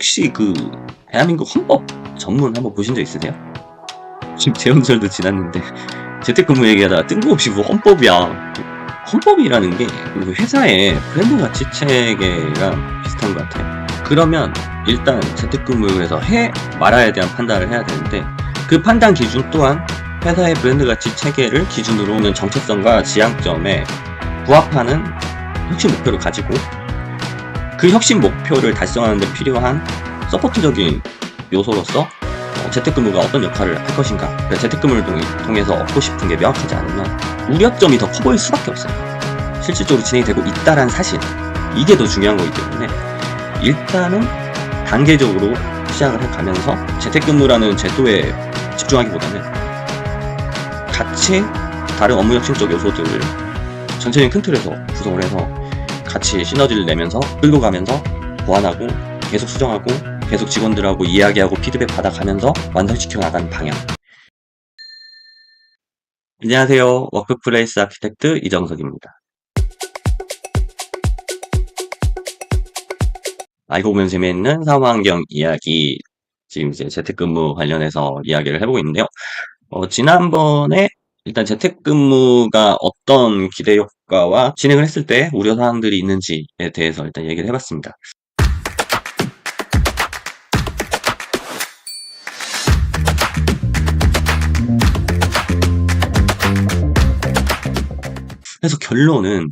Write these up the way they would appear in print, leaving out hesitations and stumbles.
혹시 대한민국 헌법 전문 한번 보신 적 있으세요? 지금 재헌절도 지났는데 재택근무 얘기하다가 뜬금없이 뭐 헌법이야. 헌법이라는 게 회사의 브랜드 가치 체계랑 비슷한 것 같아요. 그러면 일단 재택근무를 해서 해 말아야 대한 판단을 해야 되는데, 그 판단 기준 또한 회사의 브랜드 가치 체계를 기준으로 하는 정체성과 지향점에 부합하는 혁신 목표를 가지고, 그 혁신 목표를 달성하는 데 필요한 서포트적인 요소로서 재택근무가 어떤 역할을 할 것인가, 그러니까 재택근무를 통해서 얻고 싶은 게 명확하지 않으면 우려점이 더 커 보일 수밖에 없어요. 실질적으로 진행이 되고 있다는 사실, 이게 더 중요한 거기 때문에 일단은 단계적으로 시작을 해가면서 재택근무라는 제도에 집중하기보다는 같이 다른 업무 혁신적 요소들을 전체적인 큰 틀에서 구성을 해서 같이 시너지를 내면서 끌고 가면서 보완하고 계속 수정하고 계속 직원들하고 이야기하고 피드백 받아가면서 완성시켜 나가는 방향. 안녕하세요. 워크플레이스 아키텍트 이정석입니다. 알고 보면 재미있는 사무환경 이야기, 지금 이제 재택근무 관련해서 이야기를 해보고 있는데요. 지난번에 일단 재택근무가 어떤 기대 효과와 진행을 했을 때 우려사항들이 있는지에 대해서 일단 얘기를 해봤습니다. 그래서 결론은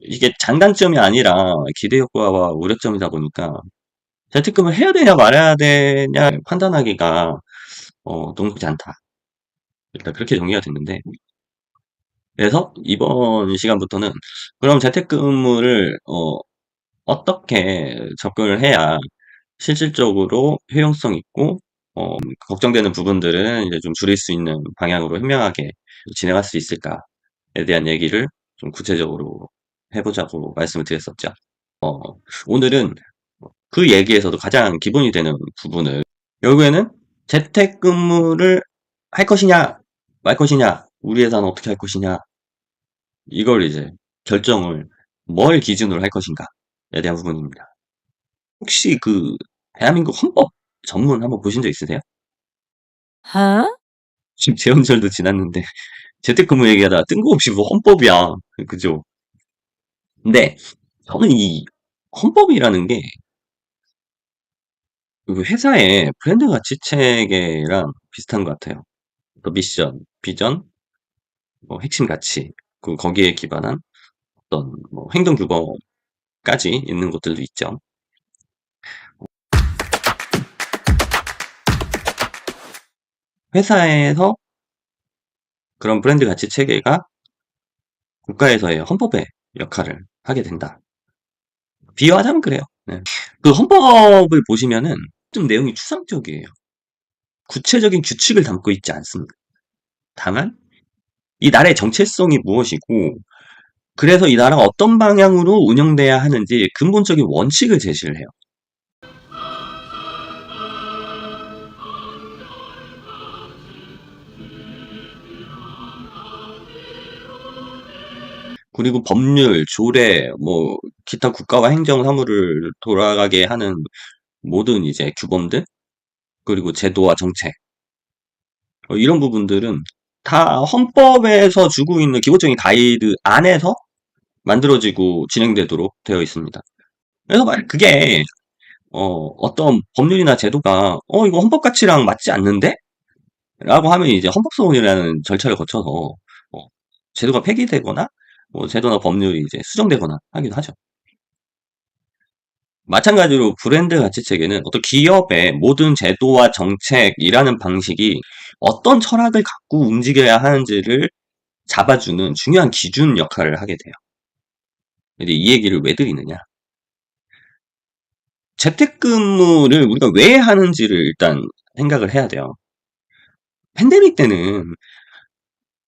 이게 장단점이 아니라 기대 효과와 우려점이다 보니까 재택근무를 해야 되냐 말아야 되냐 판단하기가 녹록지 않다. 일단 그렇게 정리가 됐는데, 그래서 이번 시간부터는 그럼 재택근무를 어떻게 접근을 해야 실질적으로 효용성 있고 걱정되는 부분들은 이제 좀 줄일 수 있는 방향으로 현명하게 진행할 수 있을까에 대한 얘기를 좀 구체적으로 해보자고 말씀을 드렸었죠. 오늘은 그 얘기에서도 가장 기본이 되는 부분을, 결국에는 재택근무를 할 것이냐 말 것이냐, 우리 회사는 어떻게 할 것이냐, 이걸 이제 결정을 뭘 기준으로 할 것인가에 대한 부분입니다. 혹시 대한민국 헌법 전문 한번 보신 적 있으세요? 지금 재헌절도 지났는데 재택근무 얘기하다가 뜬금없이 뭐 헌법이야. 그죠? 근데 저는 이 헌법이라는 게 회사의 브랜드 가치 체계랑 비슷한 것 같아요. 미션, 비전, 핵심 가치, 거기에 기반한 어떤 행동 규범까지 있는 것들도 있죠. 회사에서 그런 브랜드 가치 체계가 국가에서의 헌법의 역할을 하게 된다. 비유하자면 그래요. 네. 그 헌법을 보시면은 좀 내용이 추상적이에요. 구체적인 규칙을 담고 있지 않습니다. 다만 이 나라의 정체성이 무엇이고, 그래서 이 나라가 어떤 방향으로 운영돼야 하는지 근본적인 원칙을 제시를 해요. 그리고 법률, 조례, 기타 국가와 행정 사무를 돌아가게 하는 모든 이제 규범들, 그리고 제도와 정책, 이런 부분들은 다 헌법에서 주고 있는 기본적인 가이드 안에서 만들어지고 진행되도록 되어 있습니다. 그래서 그게 어떤 법률이나 제도가 이거 헌법 가치랑 맞지 않는데? 라고 하면 이제 헌법소원이라는 절차를 거쳐서 제도가 폐기되거나 제도나 법률이 이제 수정되거나 하기도 하죠. 마찬가지로 브랜드 가치 체계는 어떤 기업의 모든 제도와 정책이라는 방식이 어떤 철학을 갖고 움직여야 하는지를 잡아주는 중요한 기준 역할을 하게 돼요. 근데 이 얘기를 왜 드리느냐? 재택근무를 우리가 왜 하는지를 일단 생각을 해야 돼요. 팬데믹 때는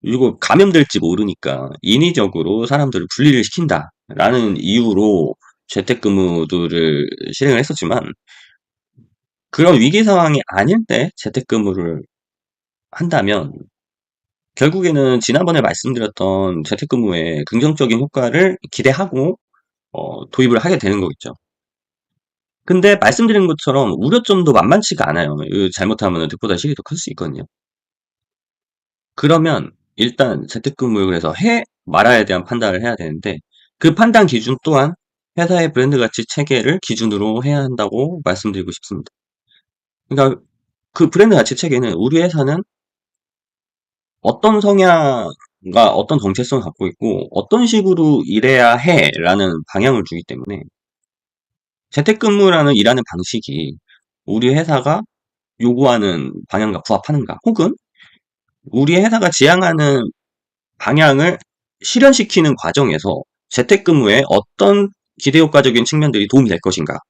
이거 감염될지 모르니까 인위적으로 사람들을 분리를 시킨다라는 이유로 재택근무들을 실행을 했었지만, 그런 위기 상황이 아닐 때 재택근무를 한다면 결국에는 지난번에 말씀드렸던 재택근무의 긍정적인 효과를 기대하고 도입을 하게 되는 거겠죠. 근데 말씀드린 것처럼 우려점도 만만치가 않아요. 잘못하면 득보다 실이 더 클 수 있거든요. 그러면 일단 재택근무를 그래서 해 말아야 대한 판단을 해야 되는데 그 판단 기준 또한 회사의 브랜드 가치 체계를 기준으로 해야 한다고 말씀드리고 싶습니다. 그러니까 그 브랜드 가치 체계는 우리 회사는 어떤 성향과 어떤 정체성을 갖고 있고 어떤 식으로 일해야 해라는 방향을 주기 때문에 재택근무라는 일하는 방식이 우리 회사가 요구하는 방향과 부합하는가 혹은 우리 회사가 지향하는 방향을 실현시키는 과정에서 재택근무에 어떤 기대효과적인 측면들이 도움이 될 것인가를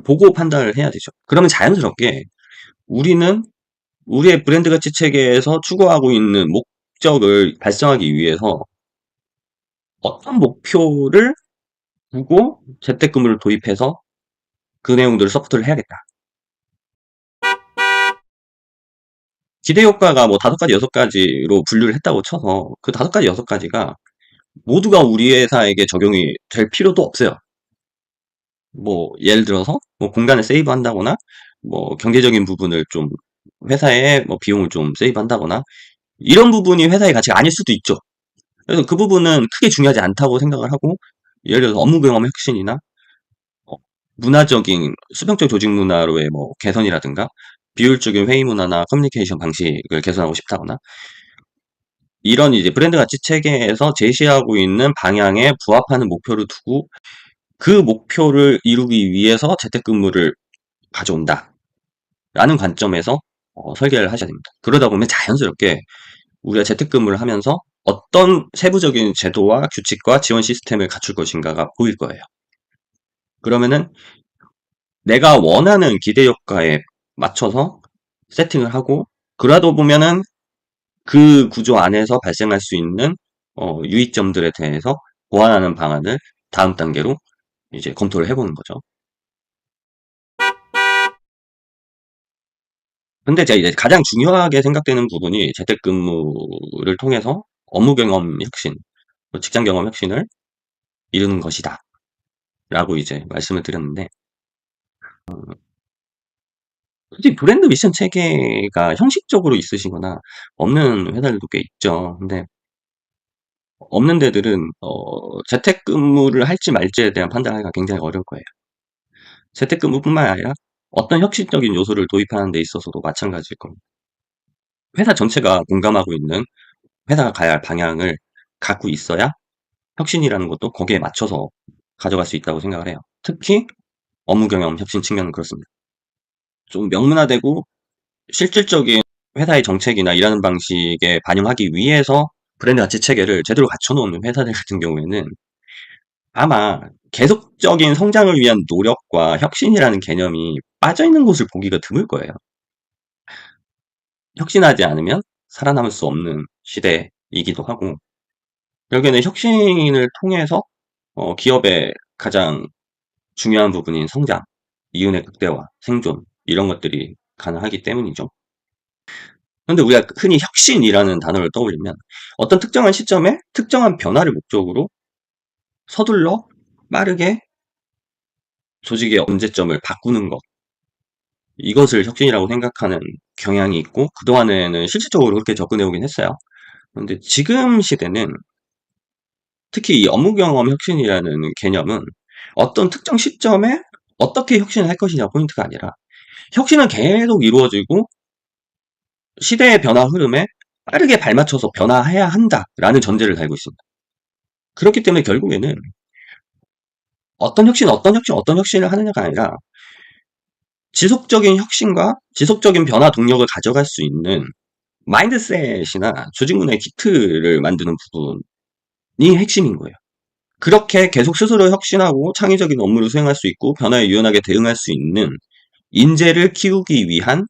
보고 판단을 해야 되죠. 그러면 자연스럽게 우리는 우리의 브랜드 가치 체계에서 추구하고 있는 목적을 달성하기 위해서 어떤 목표를 두고 재택근무를 도입해서 그 내용들을 서포트를 해야겠다. 기대효과가 뭐 5가지, 6가지로 분류를 했다고 쳐서 그 5가지, 6가지가 모두가 우리 회사에게 적용이 될 필요도 없어요. 뭐 예를 들어서 뭐 공간을 세이브한다거나 뭐 경제적인 부분을 좀 회사에 뭐 비용을 좀 세이브한다거나 이런 부분이 회사의 가치가 아닐 수도 있죠. 그래서 그 부분은 크게 중요하지 않다고 생각을 하고 예를 들어서 업무 경험 혁신이나 어, 문화적인 수평적 조직 문화로의 뭐 개선이라든가 비효율적인 회의 문화나 커뮤니케이션 방식을 개선하고 싶다거나 이런 이제 브랜드 가치 체계에서 제시하고 있는 방향에 부합하는 목표를 두고 그 목표를 이루기 위해서 재택근무를 가져온다. 라는 관점에서 설계를 하셔야 됩니다. 그러다 보면 자연스럽게 우리가 재택근무를 하면서 어떤 세부적인 제도와 규칙과 지원 시스템을 갖출 것인가가 보일 거예요. 그러면은 내가 원하는 기대 효과에 맞춰서 세팅을 하고 그러다 보면은 그 구조 안에서 발생할 수 있는 유의점들에 대해서 보완하는 방안을 다음 단계로 이제 검토를 해보는 거죠. 근데 제가 이제 가장 중요하게 생각되는 부분이 재택근무를 통해서 업무 경험 혁신, 직장 경험 혁신을 이루는 것이다. 라고 이제 말씀을 드렸는데, 솔직히 브랜드 미션 체계가 형식적으로 있으시거나 없는 회사들도 꽤 있죠. 근데 없는 데들은 재택근무를 할지 말지에 대한 판단하기가 굉장히 어려울 거예요. 재택근무뿐만 아니라 어떤 혁신적인 요소를 도입하는 데 있어서도 마찬가지일 겁니다. 회사 전체가 공감하고 있는 회사가 가야 할 방향을 갖고 있어야 혁신이라는 것도 거기에 맞춰서 가져갈 수 있다고 생각을 해요. 특히 업무 경험 혁신 측면은 그렇습니다. 좀 명문화되고 실질적인 회사의 정책이나 일하는 방식에 반영하기 위해서 브랜드 가치 체계를 제대로 갖춰놓은 회사들 같은 경우에는 아마 계속적인 성장을 위한 노력과 혁신이라는 개념이 빠져있는 곳을 보기가 드물 거예요. 혁신하지 않으면 살아남을 수 없는 시대이기도 하고 결국에는 혁신을 통해서 기업의 가장 중요한 부분인 성장, 이윤의 극대화, 생존 이런 것들이 가능하기 때문이죠. 그런데 우리가 흔히 혁신이라는 단어를 떠올리면 어떤 특정한 시점에 특정한 변화를 목적으로 서둘러 빠르게 조직의 문제점을 바꾸는 것 이것을 혁신이라고 생각하는 경향이 있고 그동안에는 실질적으로 그렇게 접근해 오긴 했어요. 그런데 지금 시대는 특히 이 업무 경험 혁신이라는 개념은 어떤 특정 시점에 어떻게 혁신을 할 것이냐 포인트가 아니라 혁신은 계속 이루어지고 시대의 변화 흐름에 빠르게 발맞춰서 변화해야 한다라는 전제를 달고 있습니다. 그렇기 때문에 결국에는 어떤 혁신을 하느냐가 아니라 지속적인 혁신과 지속적인 변화 동력을 가져갈 수 있는 마인드셋이나 조직 문화의 기틀을 만드는 부분이 핵심인 거예요. 그렇게 계속 스스로 혁신하고 창의적인 업무를 수행할 수 있고 변화에 유연하게 대응할 수 있는 인재를 키우기 위한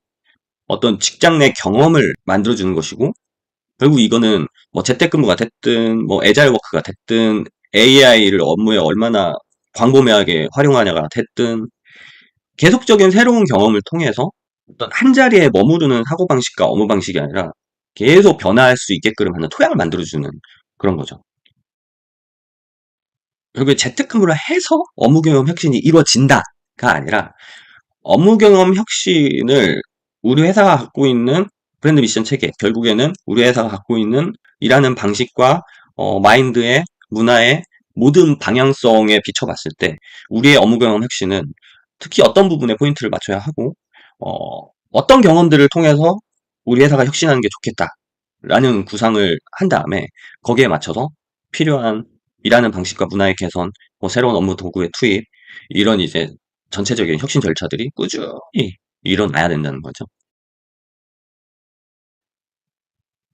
어떤 직장 내 경험을 만들어주는 것이고 결국 이거는 뭐 재택근무가 됐든 뭐 애자일 워크가 됐든 AI를 업무에 얼마나 광범위하게 활용하냐가 됐든 계속적인 새로운 경험을 통해서 어떤 한 자리에 머무르는 사고방식과 업무 방식이 아니라 계속 변화할 수 있게끔 하는 토양을 만들어주는 그런 거죠. 결국에 재택근무를 해서 업무 경험 혁신이 이루어진다. 아니라 업무 경험 혁신을 우리 회사가 갖고 있는 브랜드 미션 체계, 결국에는 우리 회사가 갖고 있는 일하는 방식과 마인드의 문화의 모든 방향성에 비춰봤을 때 우리의 업무 경험 혁신은 특히 어떤 부분에 포인트를 맞춰야 하고 어떤 경험들을 통해서 우리 회사가 혁신하는 게 좋겠다라는 구상을 한 다음에 거기에 맞춰서 필요한 일하는 방식과 문화의 개선, 새로운 업무 도구의 투입, 이런 이제 전체적인 혁신 절차들이 꾸준히 일어나야 된다는 거죠.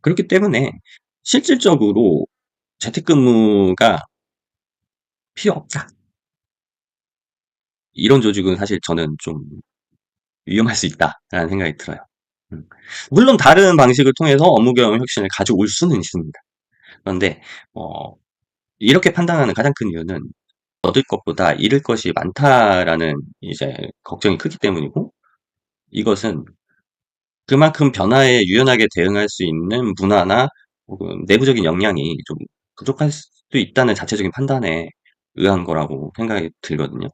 그렇기 때문에 실질적으로 재택근무가 필요 없다. 이런 조직은 사실 저는 좀 위험할 수 있다라는 생각이 들어요. 음. 물론 다른 방식을 통해서 업무 경험 혁신을 가져올 수는 있습니다. 그런데 어, 이렇게 판단하는 가장 큰 이유는 얻을 것보다 잃을 것이 많다라는 이제 걱정이 크기 때문이고, 이것은 그만큼 변화에 유연하게 대응할 수 있는 문화나 혹은 내부적인 역량이 좀 부족할 수도 있다는 자체적인 판단에 의한 거라고 생각이 들거든요.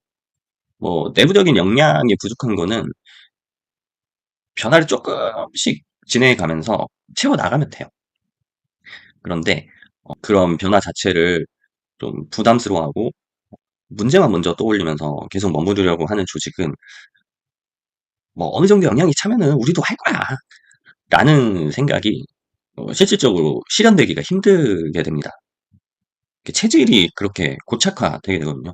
내부적인 역량이 부족한 거는 변화를 조금씩 진행해 가면서 채워 나가면 돼요. 그런데 그런 변화 자체를 좀 부담스러워하고 문제만 먼저 떠올리면서 계속 머무르려고 하는 조직은 어느 정도 역량이 차면은 우리도 할 거야 라는 생각이 실질적으로 실현되기가 힘들게 됩니다. 체질이 그렇게 고착화되게 되거든요.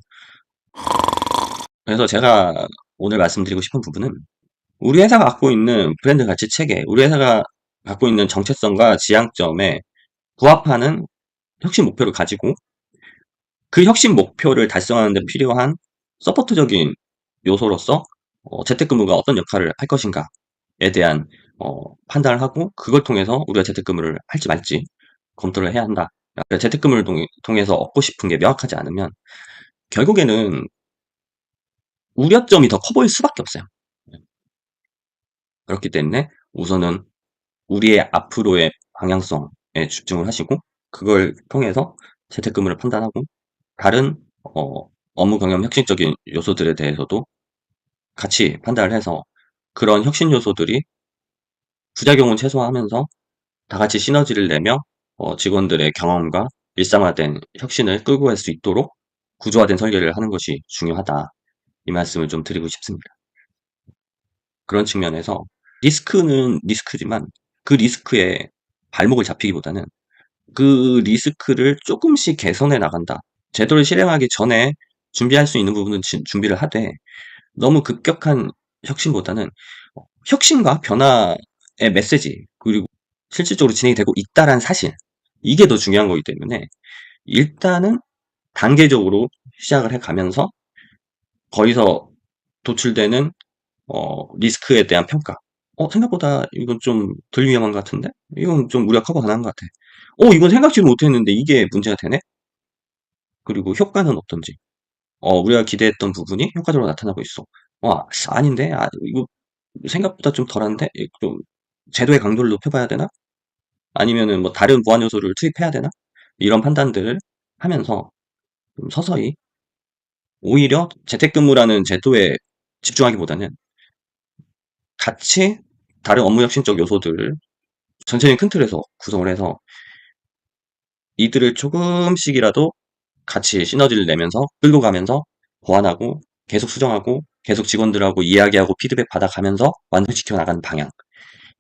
그래서 제가 오늘 말씀드리고 싶은 부분은 우리 회사가 갖고 있는 브랜드 가치 체계, 우리 회사가 갖고 있는 정체성과 지향점에 부합하는 혁신 목표를 가지고 그 혁신 목표를 달성하는 데 필요한 서포트적인 요소로서 재택근무가 어떤 역할을 할 것인가에 대한 판단을 하고 그걸 통해서 우리가 재택근무를 할지 말지 검토를 해야 한다. 재택근무를 통해서 얻고 싶은 게 명확하지 않으면 결국에는 우려점이 더 커 보일 수밖에 없어요. 그렇기 때문에 우선은 우리의 앞으로의 방향성에 집중을 하시고 그걸 통해서 재택근무를 판단하고 다른 업무 경험 혁신적인 요소들에 대해서도 같이 판단을 해서 그런 혁신 요소들이 부작용을 최소화하면서 다 같이 시너지를 내며 직원들의 경험과 일상화된 혁신을 끌고 갈 수 있도록 구조화된 설계를 하는 것이 중요하다. 이 말씀을 좀 드리고 싶습니다. 그런 측면에서 리스크는 리스크지만 그 리스크에 발목을 잡히기보다는 그 리스크를 조금씩 개선해 나간다. 제도를 실행하기 전에 준비할 수 있는 부분은 준비를 하되 너무 급격한 혁신보다는 혁신과 변화의 메시지 그리고 실질적으로 진행이 되고 있다라는 사실 이게 더 중요한 거기 때문에 일단은 단계적으로 시작을 해 가면서 거기서 도출되는 리스크에 대한 평가. 생각보다 이건 좀 덜 위험한 것 같은데? 이건 좀 우리가 커버 가능한 것 같아. 이건 생각지도 못했는데 이게 문제가 되네? 그리고 효과는 어떤지. 우리가 기대했던 부분이 효과적으로 나타나고 있어. 아닌데? 이거 생각보다 좀 덜한데? 좀 제도의 강도를 높여봐야 되나? 아니면은 다른 보완 요소를 투입해야 되나? 이런 판단들을 하면서 좀 서서히 오히려 재택근무라는 제도에 집중하기보다는 같이 다른 업무 혁신적 요소들을 전체적인 큰 틀에서 구성을 해서 이들을 조금씩이라도 같이 시너지를 내면서 끌고 가면서 보완하고 계속 수정하고 계속 직원들하고 이야기하고 피드백 받아가면서 완성시켜 나가는 방향.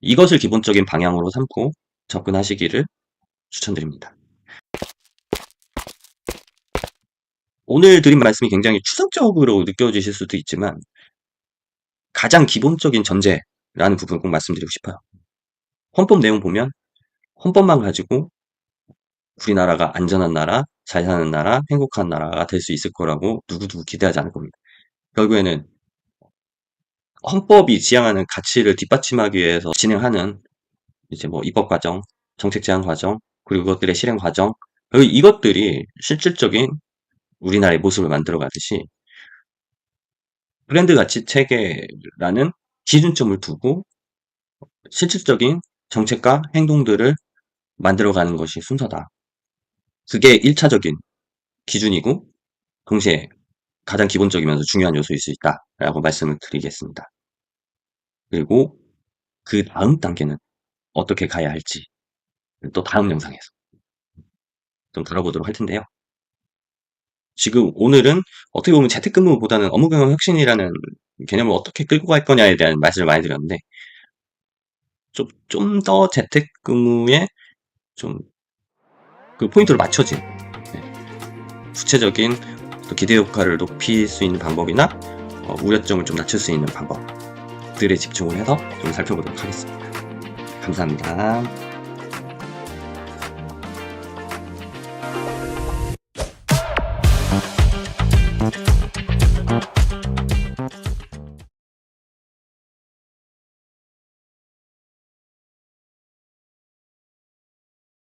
이것을 기본적인 방향으로 삼고 접근하시기를 추천드립니다. 오늘 드린 말씀이 굉장히 추상적으로 느껴지실 수도 있지만 가장 기본적인 전제라는 부분을 꼭 말씀드리고 싶어요. 헌법 내용 보면 헌법만 가지고 우리나라가 안전한 나라, 잘 사는 나라, 행복한 나라가 될 수 있을 거라고 누구도 기대하지 않을 겁니다. 결국에는 헌법이 지향하는 가치를 뒷받침하기 위해서 진행하는 이제 입법 과정, 정책 제안 과정, 그리고 그것들의 실행 과정, 그리고 이것들이 실질적인 우리나라의 모습을 만들어 가듯이 브랜드 가치 체계라는 기준점을 두고 실질적인 정책과 행동들을 만들어가는 것이 순서다. 그게 1차적인 기준이고 동시에 가장 기본적이면서 중요한 요소일 수 있다라고 말씀을 드리겠습니다. 그리고 그 다음 단계는 어떻게 가야 할지 또 다음 영상에서 좀 다뤄보도록 할 텐데요. 지금 오늘은 어떻게 보면 재택근무보다는 업무경험 혁신이라는 개념을 어떻게 끌고 갈 거냐에 대한 말씀을 많이 드렸는데, 좀 더 재택근무에 좀 그 포인트를 맞춰진, 구체적인 또 기대 효과를 높일 수 있는 방법이나 우려점을 좀 낮출 수 있는 방법들에 집중을 해서 좀 살펴보도록 하겠습니다. 감사합니다.